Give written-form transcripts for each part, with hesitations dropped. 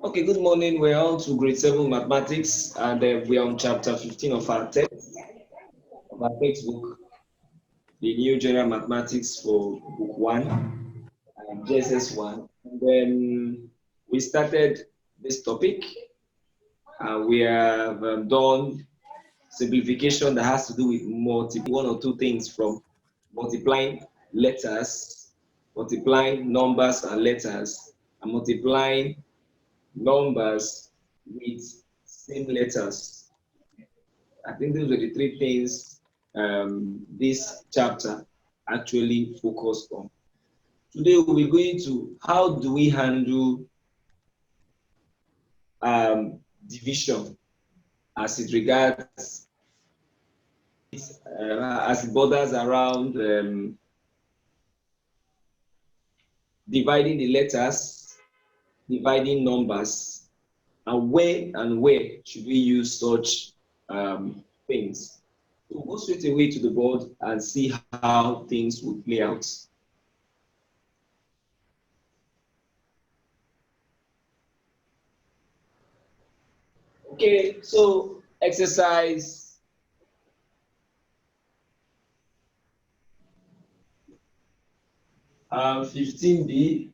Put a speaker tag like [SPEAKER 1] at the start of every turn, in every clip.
[SPEAKER 1] Okay, good morning. We're on to grade 7 mathematics, and we are on chapter 15 of our text, of our textbook, the new general mathematics for book 1, JS1. And then we started this topic, and we have done simplification that has to do with one or two things from multiplying letters, multiplying numbers and letters, and multiplying numbers with same letters. I think those are the three things this chapter actually focused on. Today we'll be going to how do we handle division as it regards, as it borders around dividing the letters, dividing numbers, and when and where should we use such things. So we'll go straight away to the board and see how things will play out. Okay, so exercise 15B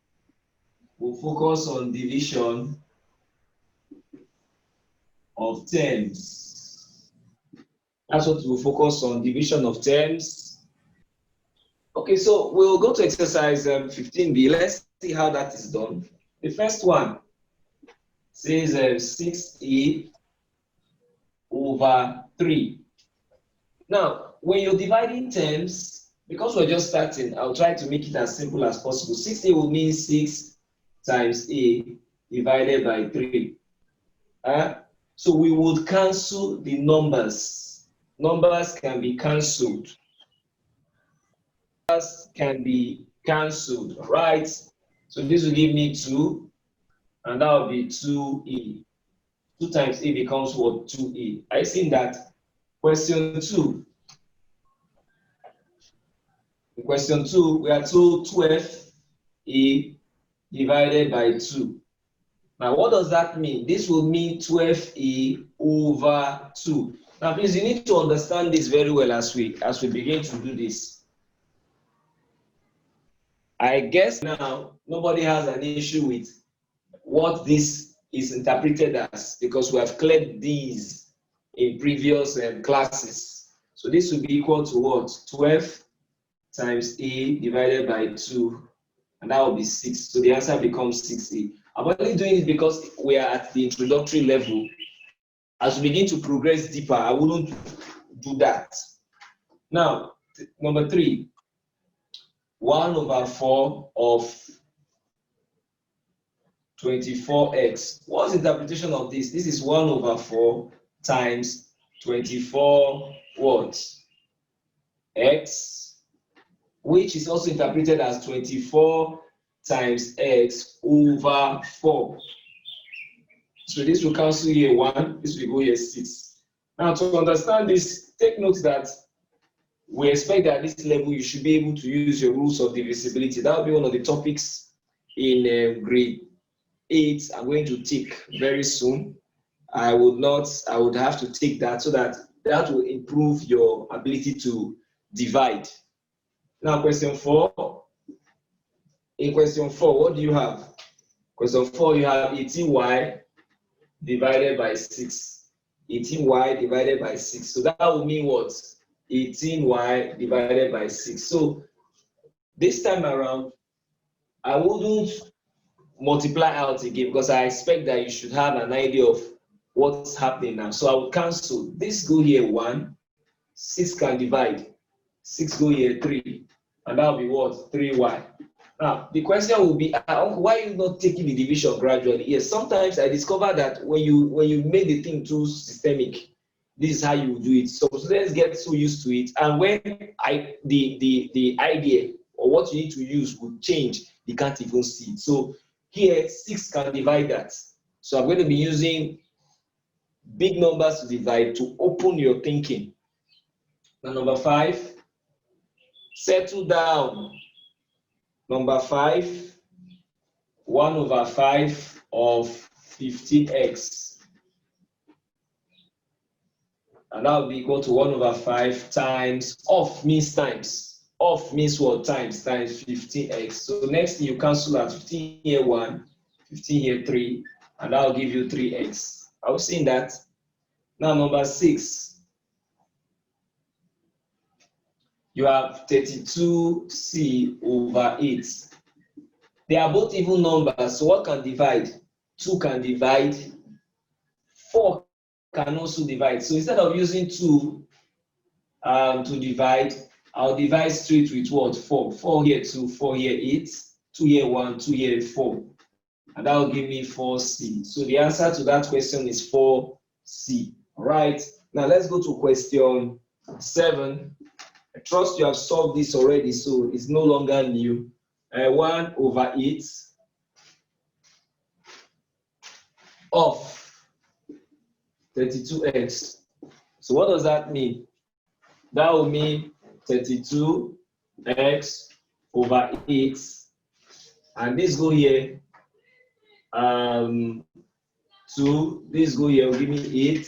[SPEAKER 1] will focus on division of terms. That's what we'll focus on, division of terms. Okay, so we'll go to exercise 15B. Let's see how that is done. The first one says 6a over 3. Now, when you're dividing terms, because we're just starting, I'll try to make it as simple as possible. 6a will mean 6 times a divided by 3. So we would cancel the numbers. Numbers can be cancelled. Numbers can be cancelled, right? So this will give me 2, and that will be 2a. 2 times a becomes what? 2a. I see that. Question 2. In question 2, we are told 12a divided by 2. Now, what does that mean? This will mean 12a over 2. Now, please, you need to understand this very well as we begin to do this. I guess now nobody has an issue with what this is interpreted as, because we have cleared these in previous classes. So this will be equal to what? 12 times a divided by 2, and that will be 6. So the answer becomes 6a. I'm only doing it because we are at the introductory level. As we begin to progress deeper, I wouldn't do that. Now, number 3, 1 over 4 of 24x. What's the interpretation of this? This is 1 over 4 times 24 what? X, which is also interpreted as 24 times x over 4. So this will cancel here 1, this will go here 6. Now, to understand this, take note that we expect that at this level you should be able to use your rules of divisibility. That will be one of the topics in grade 8 I'm going to take very soon. I would have to take that so that will improve your ability to divide. Now, question 4. In question 4, what do you have? Question 4, you have 18y divided by 6. 18y divided by 6. So that will mean what? 18y divided by 6. So this time around, I wouldn't multiply out again because I expect that you should have an idea of what's happening now. So I will cancel. This go here 1, 6 can divide. 6 go here 3, and that will be what? 3y. Now, the question will be, why are you not taking the division gradually? Yes, sometimes I discover that when you make the thing too systemic, this is how you do it. So let's get so used to it. And when the idea or what you need to use will change, you can't even see it. So here, 6 can divide that. So I'm going to be using big numbers to divide to open your thinking. Now, number 5, settle down. Number 5, 1 over 5 of 15x. And that will be equal to 1 over 5 times, off means times. Off means what? Times 15x. So next thing you cancel out 15 here 1, 15 here 3, and that will give you 3x. Are we seeing that? Now number 6. You have 32c over 8. They are both even numbers, so what can divide? 2 can divide. 4 can also divide. So instead of using 2 to divide, I'll divide straight with what? 4. 4 here 2, 4 here 8, 2 here 1, 2 here 4. And that will give me 4c. So the answer to that question is 4c. All right. Now let's go to question 7. I trust you have solved this already, so it's no longer new. 1 over 8 of 32x. So what does that mean? That will mean 32x over 8, and this go here 2, this go here will give me 8,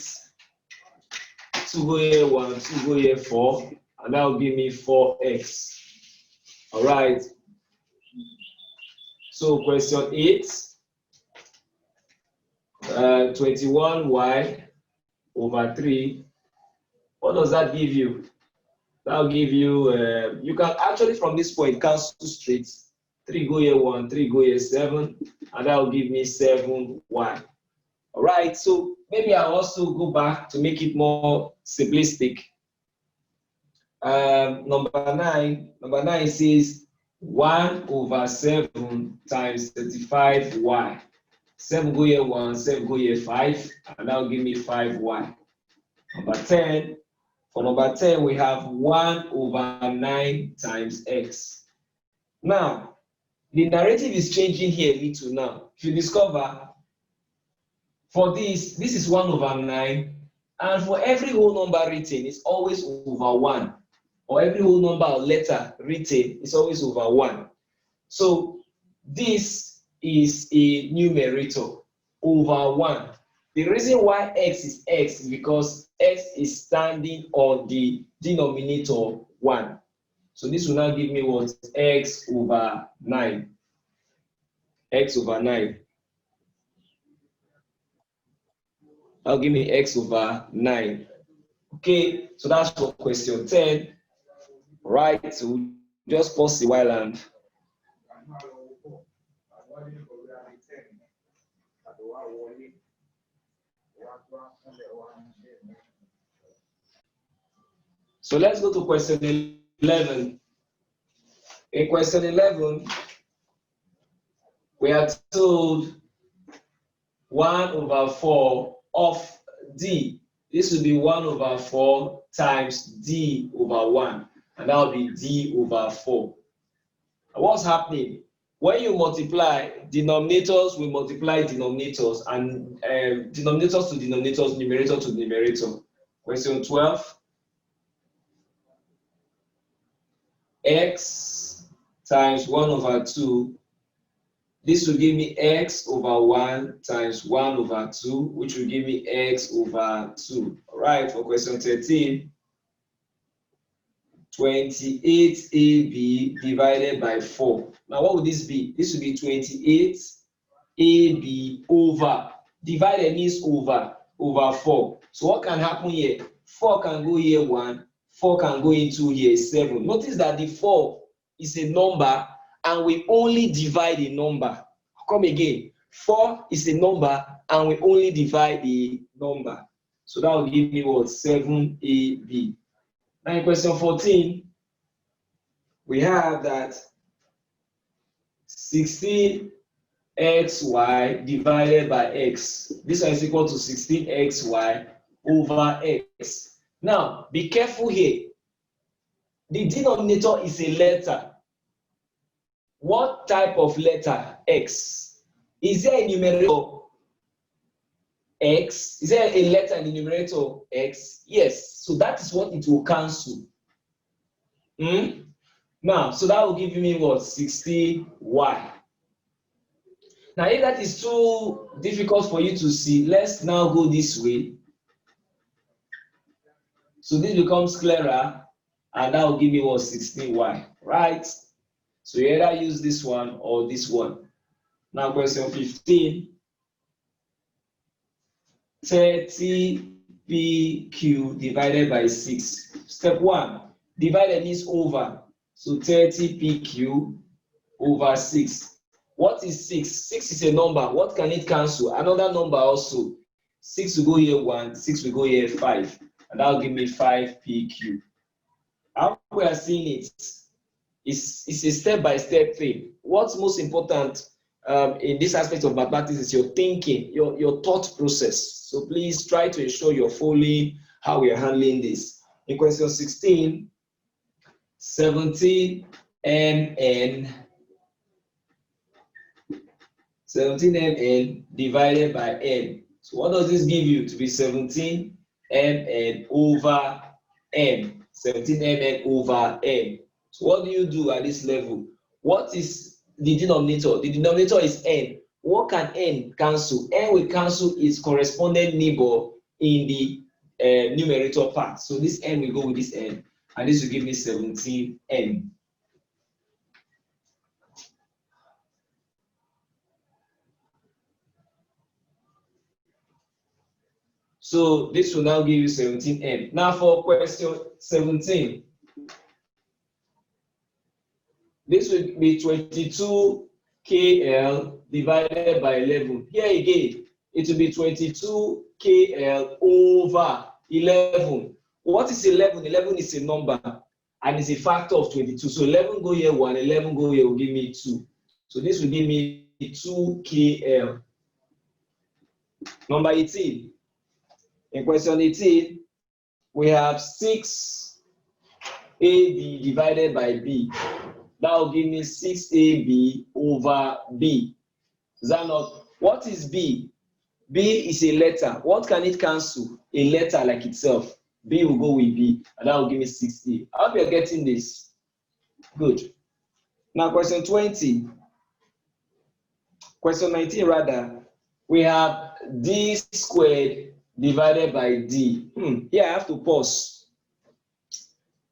[SPEAKER 1] 2 go here 1, 2 go here 4, and that will give me 4x. All right. So question 8, 21y over 3. What does that give you? That will give you, you can actually from this point cancel straight. 3 go here 1, 3 go here 7, and that will give me 7y. All right, so maybe I'll also go back to make it more simplistic. Number 9 says 1 over 7 times 35y. 7 go here 1, 7 go here 5, and that will give me 5y. Number 10, for number 10, we have 1 over 9 times x. Now, the narrative is changing here a little now. If you discover, for this is 1 over 9, and for every whole number written, it's always over 1. Or every whole number or letter written is always over 1. So this is a numerator over 1. The reason why x is x is because x is standing on the denominator 1. So this will now give me what? X over 9. X over 9. That'll give me x over 9. Okay, so that's for question 10. Right, so we'll just pause a while and so let's go to question 11. In question 11, we are told 1 over 4 of d. This will be 1 over 4 times d over 1, and that will be d over 4. And what's happening? When you multiply, denominators will multiply denominators, and denominators to denominators, numerator to numerator. Question 12. X times 1 over 2. This will give me x over 1 times 1 over 2, which will give me x over 2. All right, for question 13. 28ab divided by 4. Now, what would this be? This would be 28ab over. Divided means over 4. So what can happen here? 4 can go here 1, 4 can go into here 7. Notice that the 4 is a number and we only divide a number. Come again. 4 is a number and we only divide the number. So that will give me what? 7ab. Now in question 14, we have that 16xy divided by x. This one is equal to 16xy over x. Now, be careful here. The denominator is a letter. What type of letter? X. Is there a numerator? X. Is there a letter in the numerator? X. Yes. So that is what it will cancel. Now, so that will give me what? 60y. Now, if that is too difficult for you to see, let's now go this way. So this becomes clearer, and that will give me what, 16y, right? So you either use this one or this one. Now question 15. 30pq divided by 6. Step 1, divided means over. So 30pq over 6. What is 6? 6 is a number. What can it cancel? Another number also. 6 will go here 1, 6 will go here 5. And that will give me 5pq. How we are seeing it is a step-by-step thing. What's most important in this aspect of mathematics is your thinking, your thought process. So please try to ensure you're following how we are handling this. In question 16, 17mn divided by n. So what does this give you? To be 17mn over n. 17mn over n. So what do you do at this level? What is the denominator? The denominator is n. What can n cancel? N will cancel its corresponding neighbor in the numerator part. So this n will go with this n, and this will give me 17n. So this will now give you 17n. Now for question 17. This will be 22 KL divided by 11. Here again, it will be 22 KL over 11. What is 11? 11 is a number and it's a factor of 22. So 11 go here 1, 11 go here will give me 2. So this will give me 2 KL. Number 18. In question 18, we have 6 AB divided by B. That will give me 6AB over B. Is that not? What is B? B is a letter. What can it cancel? A letter like itself. B will go with B, and that will give me 6A. I hope you're getting this. Good. Now, question 20. Question 19, rather. We have D squared divided by D. Here I have to pause.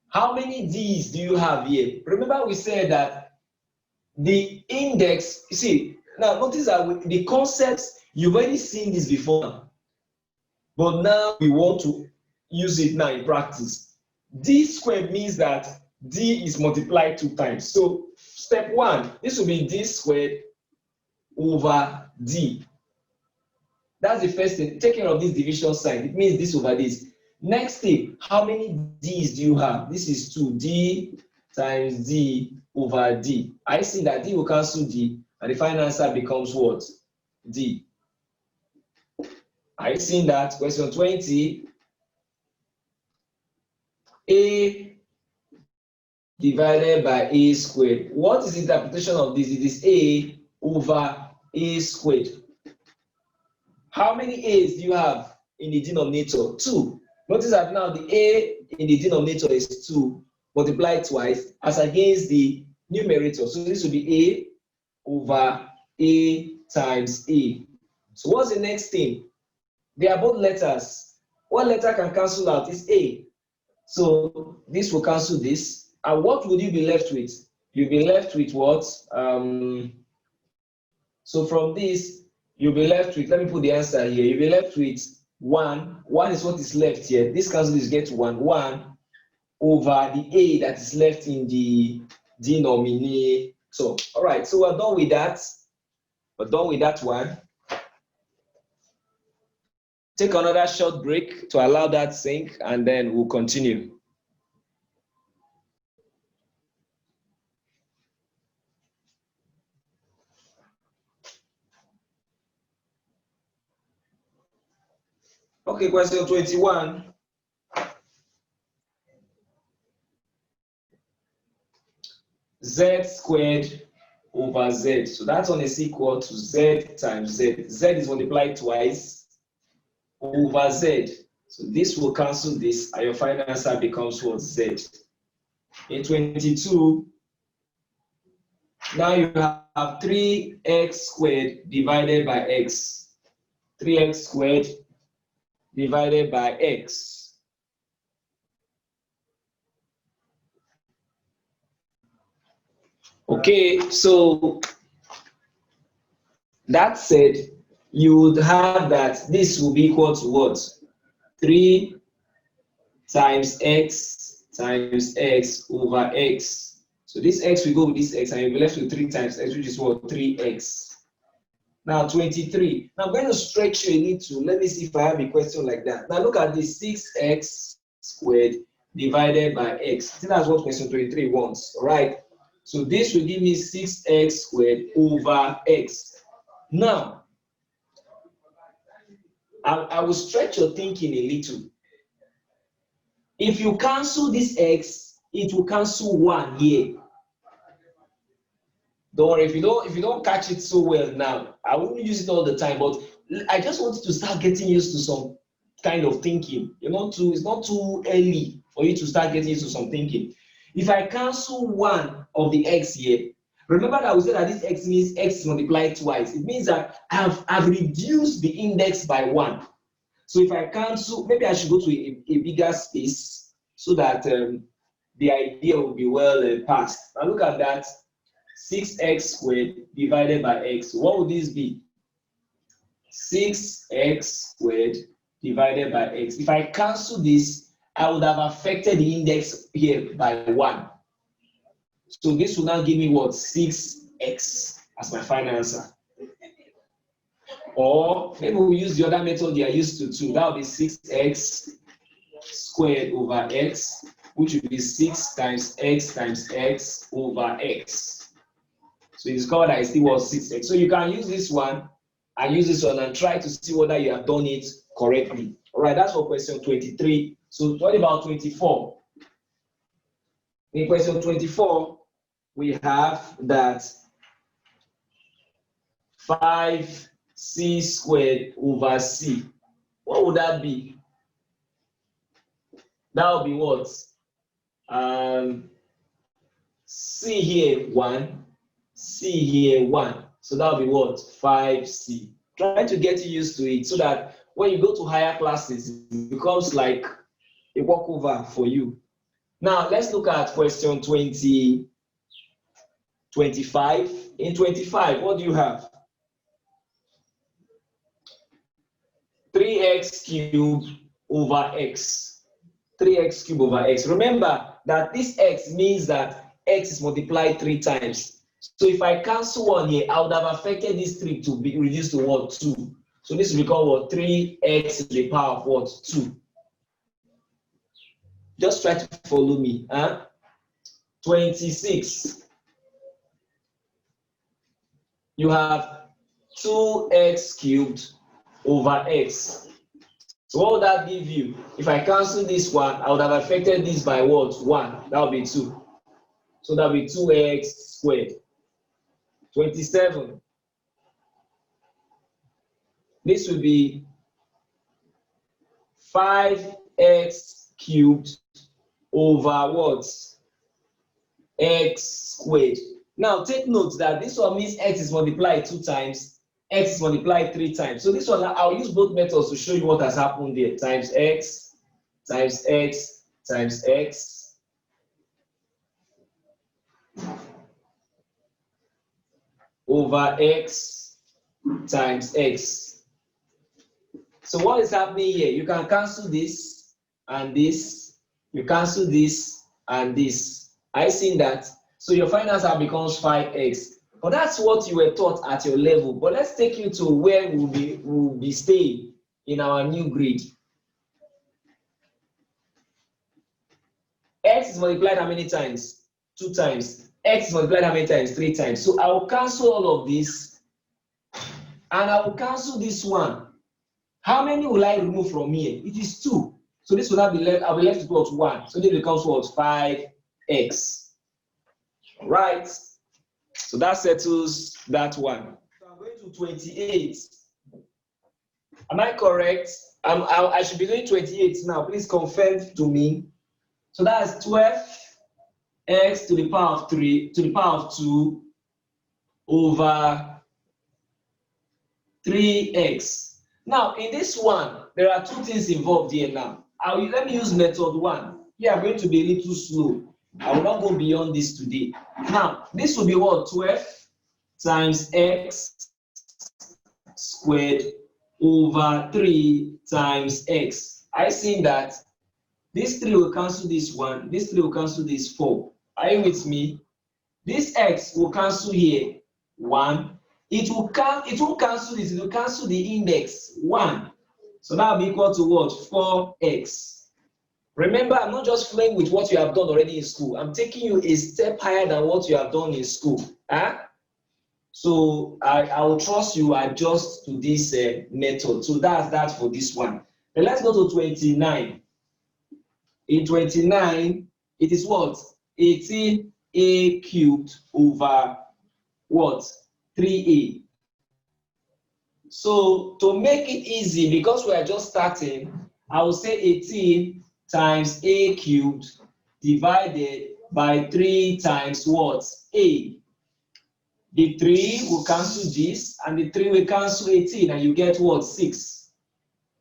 [SPEAKER 1] How many D's do you have here? Remember we said that the index, you see, now notice that the concepts, you've already seen this before, but now we want to use it now in practice. D squared means that D is multiplied 2 times. So step 1, this will be D squared over D. That's the first thing. Take care of this division sign. It means this over this. Next thing, how many D's do you have? This is 2. D times D over D. I see that D will cancel D, and the final answer becomes what? D. I see that. Question 20. A divided by A squared. What is the interpretation of this? It is A over A squared. How many A's do you have in the denominator? 2. Notice that now the A in the denominator is 2 multiplied twice as against the numerator. So this will be A over A times A. So what's the next thing? They are both letters. What letter can cancel out is A. So this will cancel this. And what would you be left with? You'll be left with what? So from this, you'll be left with, let me put the answer here. You'll be left with 1. 1 is what is left here. This cancel is get 1. 1 over the A that is left in the denominator. All right, so we're done with that. We're done with that one. Take another short break to allow that sink, and then we'll continue. Okay, question 21. Z squared over Z. So that one is equal to Z times Z. Z is multiplied twice over Z. So this will cancel this, and your final answer becomes what? Z. In 22, now you have 3x squared divided by x. 3x squared divided by x. Okay, so that said, you would have that this will be equal to what? 3 times x over x. So this x will go with this x and you'll be left with 3 times x, which is what? 3x. Now 23. Now I'm going to stretch you a little. Let me see if I have a question like that. Now look at this 6x squared divided by x. I think that's what question 23 wants. All right. So this will give me 6x squared over x. Now, I will stretch your thinking a little. If you cancel this x, it will cancel 1 here. Don't worry, if you don't catch it so well now, I won't use it all the time, but I just want you to start getting used to some kind of thinking. It's not too early for you to start getting used to some thinking. If I cancel 1 of the x here, remember that we said that this x means x multiplied twice. It means that I've reduced the index by 1. So if I cancel, maybe I should go to a bigger space so that the idea will be well passed. Now look at that. 6x squared divided by x. What would this be? 6x squared divided by x. If I cancel this, I would have affected the index here by 1. So this will now give me what? 6x as my final answer. Or maybe we'll use the other method you are used to too. That will be 6x squared over x, which will be 6 times x over x. So you discover that it still was 6x. So you can use this one and use this one and try to see whether you have done it correctly. All right, that's for question 23. So what about 24? In question 24, we have that 5c squared over c. What would that be? That would be what? C here 1, c here 1. So that would be what? 5c. Try to get used to it so that when you go to higher classes, it becomes like a walkover for you. Now let's look at question 25. In 25, what do you have? 3x cubed over x. 3x cubed over x. Remember that this x means that x is multiplied 3 times. So if I cancel 1 here, I would have affected this 3 to be reduced to what? 2. So this will become what? 3x to the power of what? 2. Just try to follow me. 26. You have 2x cubed over x. So what would that give you? If I cancel this one, I would have affected this by what? 1. That would be 2. So that would be 2x squared. 27. This would be 5x cubed over what? X squared. Now take note that this one means x is multiplied 2 times, x is multiplied 3 times. So this one, I'll use both methods to show you what has happened there. Times x, times x, times x. Over x times x. So what is happening here? You can cancel this and this. You cancel this and this. I seen that. So your final answer becomes 5x. But that's what you were taught at your level. But let's take you to where we'll be staying in our new grid. X is multiplied how many times? 2 times. X is multiplied how many times? 3 times. So I will cancel all of this. And I will cancel this one. How many will I remove from here? It is 2. So this will not be left. I'll be left with what? 1. So this becomes what? 5x. Right? So that settles that one. So I'm going to 28. Am I correct? I should be doing 28 now. Please confirm to me. So that's 12x to the power of 3 to the power of 2 over 3x. Now, in this one, there are two things involved here now. Let me use method 1. Here, I'm going to be a little slow. I will not go beyond this today. Now, this will be what? 12 times x squared over 3 times x. I see that this 3 will cancel this 1, this 3 will cancel this 4. Are you with me? This x will cancel here 1. It won't cancel this, it will cancel the index 1. So that will be equal to what? 4x. Remember, I'm not just playing with what you have done already in school. I'm taking you a step higher than what you have done in school. So I will trust you adjust to this method. So that's that for this one. Then let's go to 29. In 29, it is what? 18a cubed over what? 3a. So to make it easy, because we are just starting, I will say 18 times a cubed divided by 3 times what? A. The 3 will cancel this, and the 3 will cancel 18, and you get what? 6.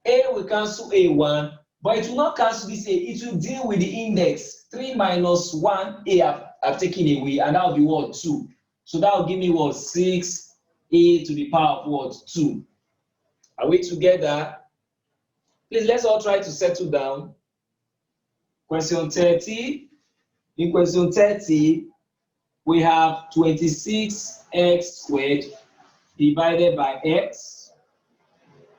[SPEAKER 1] A will cancel A1, but it will not cancel this A. It will deal with the index. 3 minus 1, A I've taken away, and that will be what? 2. So that will give me what? 6A to the power of what? 2. Are we together? Please, let's all try to settle down. Question 30. In question 30, we have 26x squared divided by x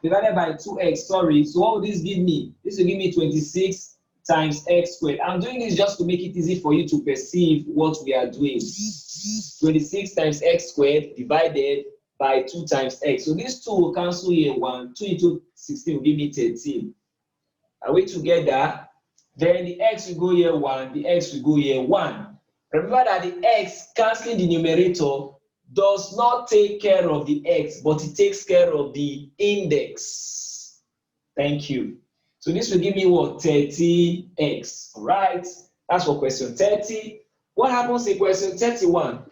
[SPEAKER 1] divided by 2x. Sorry. So what will this give me? This will give me 26 times x squared. I'm doing this just to make it easy for you to perceive what we are doing. 26 times x squared divided by 2 times x. So this 2 will cancel here 1. 2 into 16 will give me 13. Are we together? Then the x will go here 1, the x will go here 1. Remember that the x cancelling the numerator does not take care of the x, but it takes care of the index. Thank you. So this will give me what? 30x. All right. That's for question 30. What happens in question 31?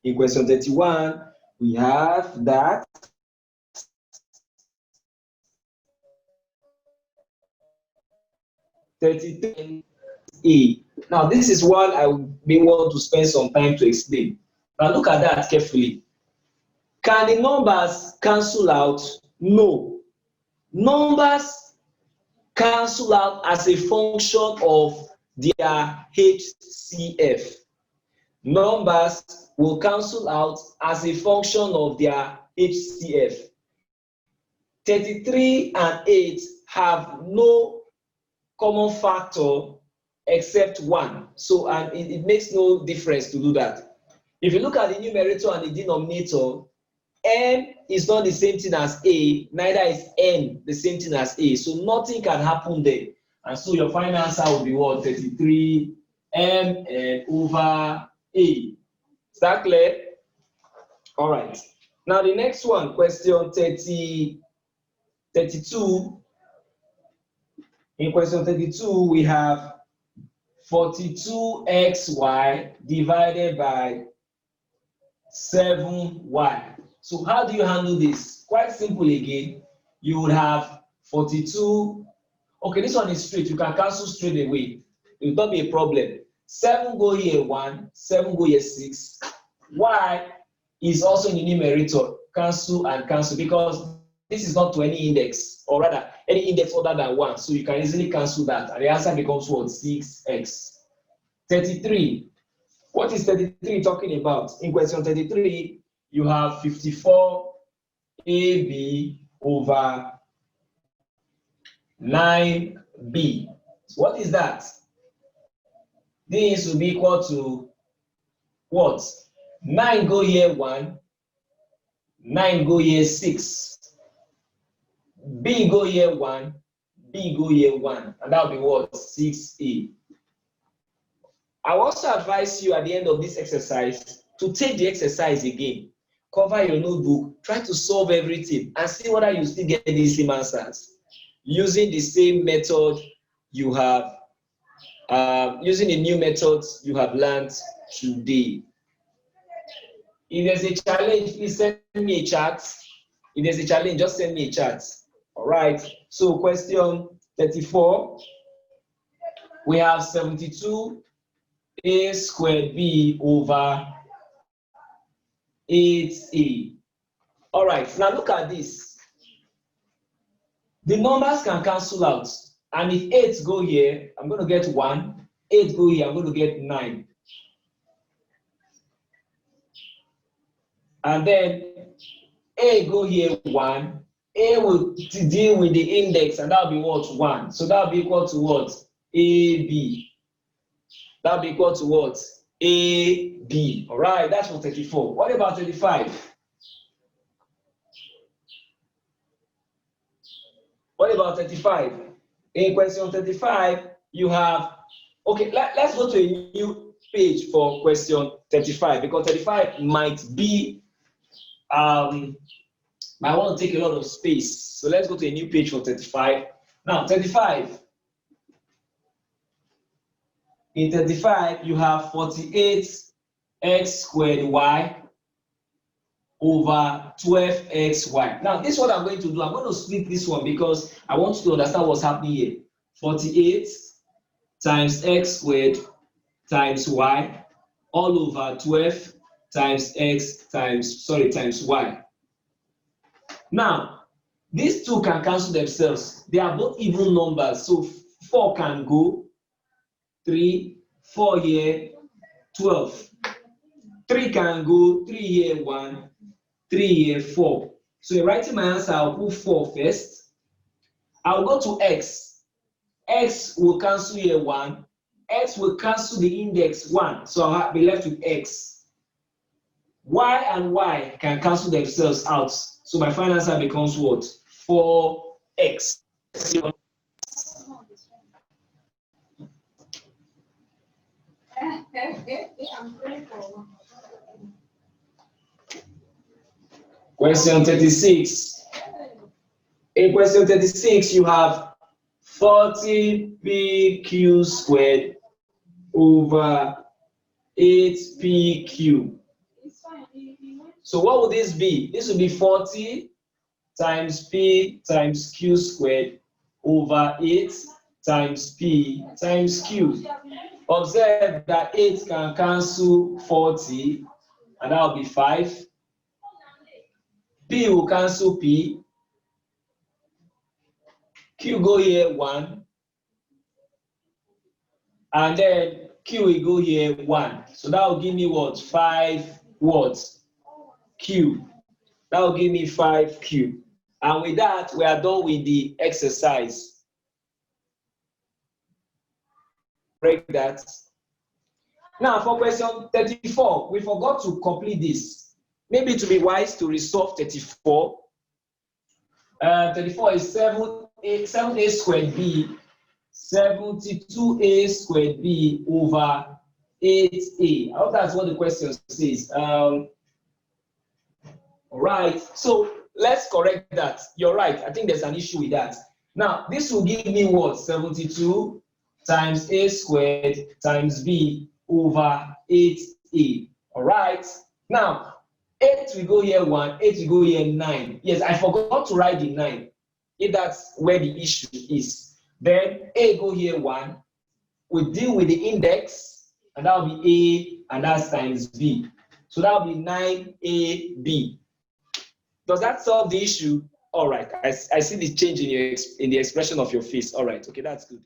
[SPEAKER 1] In question 31, we have that 33a. Now, this is one I may want to spend some time to explain. Now, look at that carefully. Can the numbers cancel out? No. Numbers cancel out as a function of their HCF. Numbers will cancel out as a function of their HCF. 33 and 8 have no common factor except 1. So, and it makes no difference to do that. If you look at the numerator and the denominator, n is not the same thing as a, neither is n the same thing as a. So nothing can happen there. And so your final answer will be what? 33 mn over a. Is that clear? All right. Now the next one, question 32. In question 32, we have 42xy divided by 7y. So how do you handle this? Quite simple again. You would have 42. Okay, this one is straight. You can cancel straight away. It will not be a problem. 7 go here 1, 7 go here 6. Y is also in the numerator. Cancel and cancel because this is not to any index, or rather any index other than 1. So you can easily cancel that. And the answer becomes what? 6x. 33. What is 33 talking about? In question 33, you have 54ab over 9b. So what is that? This will be equal to what? 9 go here 1, 9 go here 6. B go here 1, B go here 1, and that will be what? 6a. I also advise you at the end of this exercise to take the exercise again, cover your notebook, try to solve everything, and see whether you still get the same answers using the same method you have, using the new methods you have learned today. If there's a challenge, please send me a chat. If there's a challenge, just send me a chat. All right. So question 34. We have 72 a squared b over 8a. All right. Now look at this. The numbers can cancel out. And if 8 go here, I'm going to get 1. 8 go here, I'm going to get 9. And then a go here 1. A will deal with the index, and that'll be what? 1. So that'll be equal to what? AB. That'll be equal to what? AB. All right, that's for 34. What about 35? What about 35? In question 35, you have, okay, let's go to a new page for question 35, because 35 might be, might want to take a lot of space. So let's go to a new page for 35. Now, 35. In 35, you have 48x squared y over 12xy. Now, this is what I'm going to do. I'm going to split this one because I want you to understand what's happening here. 48 times x squared times y all over 12 times x times y. Now, these two can cancel themselves. They are both even numbers. So 4 can go, 3, 4 here, 12. 3 can go, 3 here, 1, 3 here, 4. So in writing my answer, I'll put 4 first. I'll go to x. X will cancel here 1. X will cancel the index 1. So I'll be left with x. Y and y can cancel themselves out. So my final answer becomes what? 4x. Question 36. In question 36, you have 40pq squared over 8pq. So what would this be? This would be 40 times p times q squared over 8 times p times q. Observe that 8 can cancel 40, and that will be 5. P will cancel p. Q go here 1. And then Q will go here 1. So that will give me what? 5 what? Q. That will give me 5Q. And with that, we are done with the exercise. Break that. Now for question 34, we forgot to complete this. Maybe to be wise to resolve 34. 34 is 7a squared b, 72a squared b over 8a. I hope that's what the question says. All right, so let's correct that. You're right, I think there's an issue with that. Now, this will give me what? 72 times a squared times b over 8a. All right, now 8 will go here 1, 8 will go here 9. Yes, I forgot to write the 9, if that's where the issue is. Then a go here 1, we deal with the index, and that will be a, and that's times b. So that will be 9ab. Does that solve the issue? All right, I see the change in the expression of your face. All right, okay, that's good.